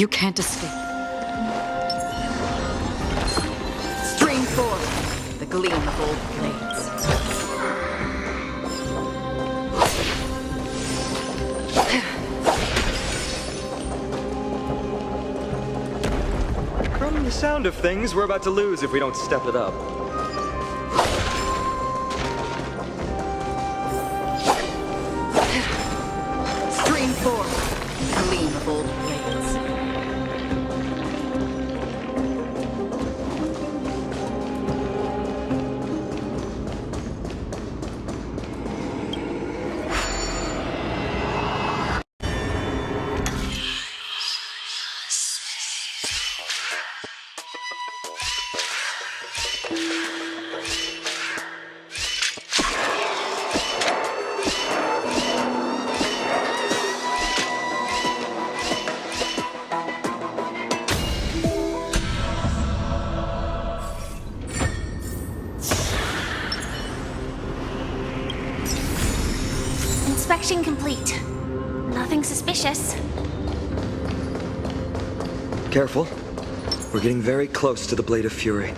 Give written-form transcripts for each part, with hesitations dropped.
You can't escape. Stream forward, the gleam of old blades. From the sound of things, we're about to lose if we don't step it up. Stream forward, the gleam of old blades. Inspection complete. Nothing suspicious. Careful. We're getting very close to the Blade of Fury.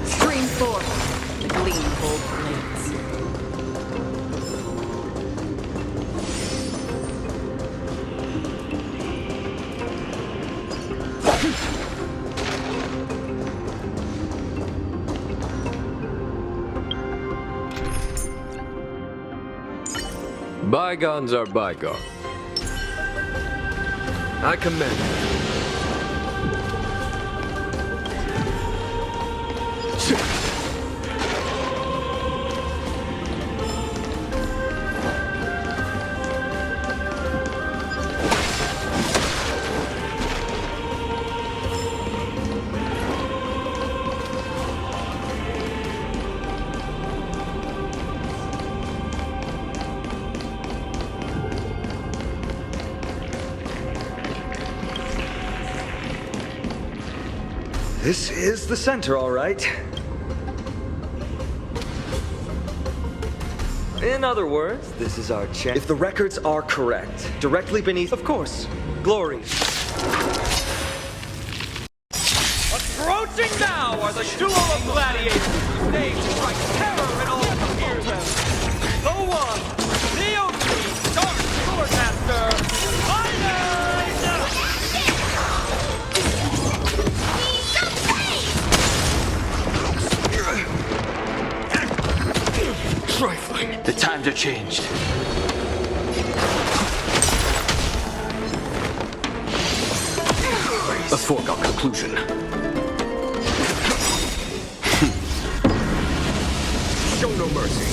Stream forward, the gleam of old blades. Bygones are bygones. I commend you. This is the center, all right. In other words, this is our chance. If the records are correct, directly beneath, of course, glory. Approaching now are the duo of gladiators whose names strike terror in all who hear them. The one, the only, Dark Swordmaster, Iron! Trifling. The times are changed. A foregone conclusion. Show no mercy.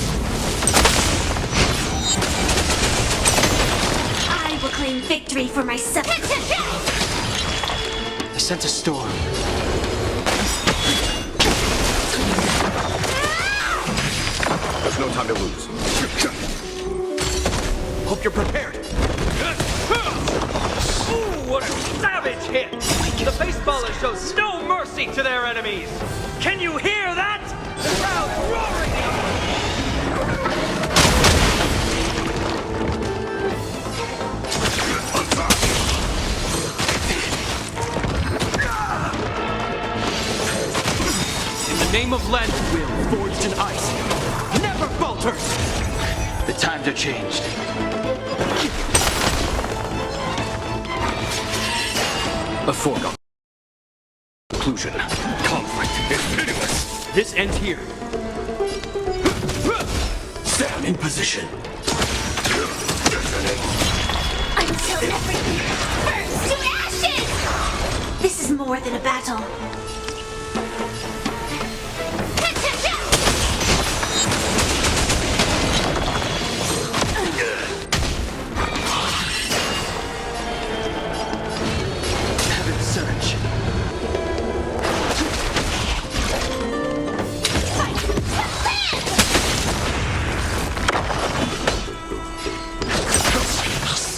I will claim victory for myself. I sense a storm. There's no time to lose. Hope you're prepared. Ooh, what a savage hit! The baseballer shows no mercy to their enemies! Can you hear that? The crowd roaring! In the name of land and will, forged in ice, never falters! The times are changed. A foregone conclusion. Conflict is pitiless. This ends here. Stand in position. Until everything burns to ashes! This is more than a battle. Heaven surge.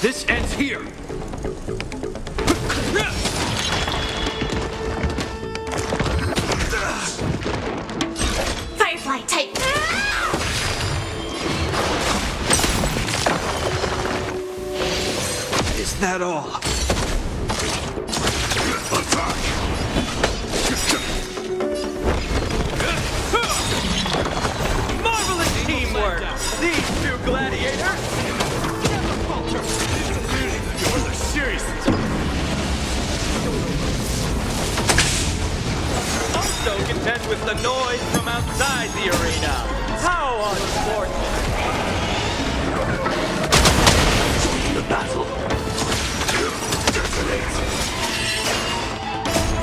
This ends here. that all? Marvelous teamwork! These two gladiators never falter! Yours are serious. Also contend with the noise from outside the arena. How unfortunate! The battle.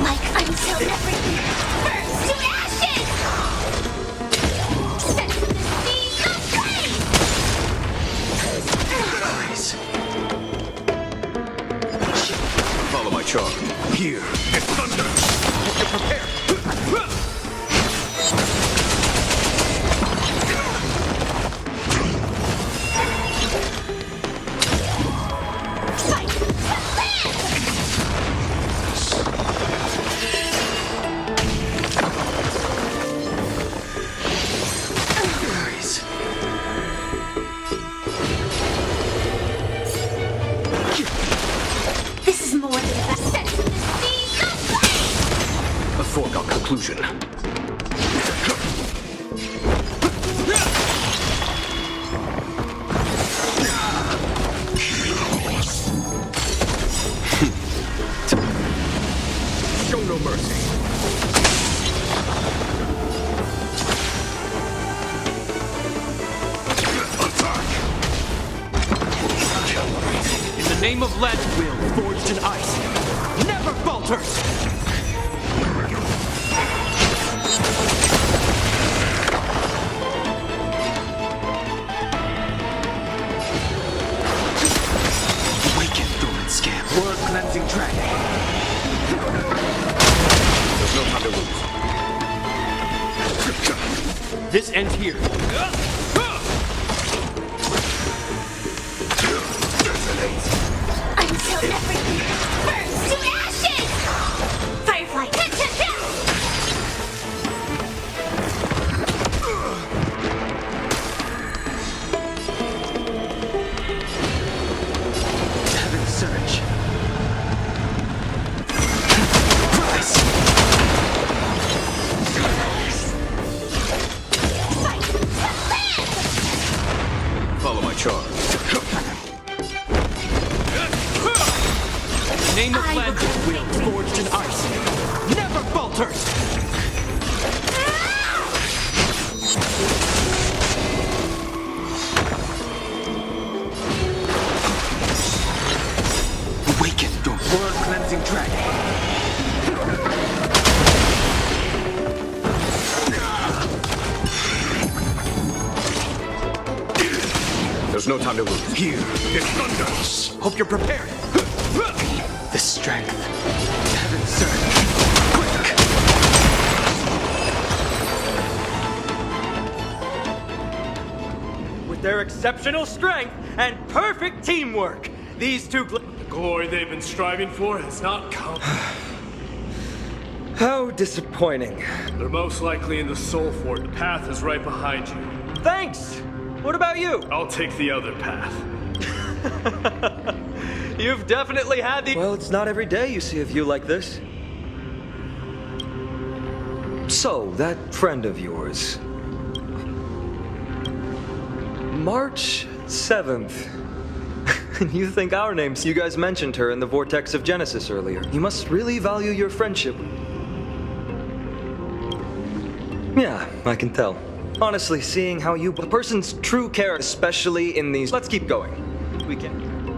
Like until everything burns to ashes! Set the seas aflame! Follow my charm. Here is thunder. Hope you're prepared. Fight to live! This is more than a set to the seas aflame! A foregone conclusion. Show no mercy. In the name of lead, will forged in ice never falters! Awaken, Thorn Scam. Word cleansing dragon. There's no time to lose. This ends here. Until everything burns to ashes! Firefly, Heaven surge. Rise. fight to live! Follow my charm. In the name of I lead, will will forged in ice never falters! Awaken, the word cleansing dragon. There's no time to lose. Here is thunder. Hope you're prepared. The strength. Heaven surge. Quick. With their exceptional strength and perfect teamwork, these two The glory they've been striving for has not come. How disappointing. They're most likely in the Soul Fort. The path is right behind you. Thanks! What about you? I'll take the other path. You've definitely had the... Well, it's not every day you see a view like this. So, that friend of yours. March 7th. You think our names? You guys mentioned her in the Vortex of Genesis earlier. You must really value your friendship. Yeah, I can tell. Honestly, seeing how you... The person's true character, especially in these... Let's keep going. We can.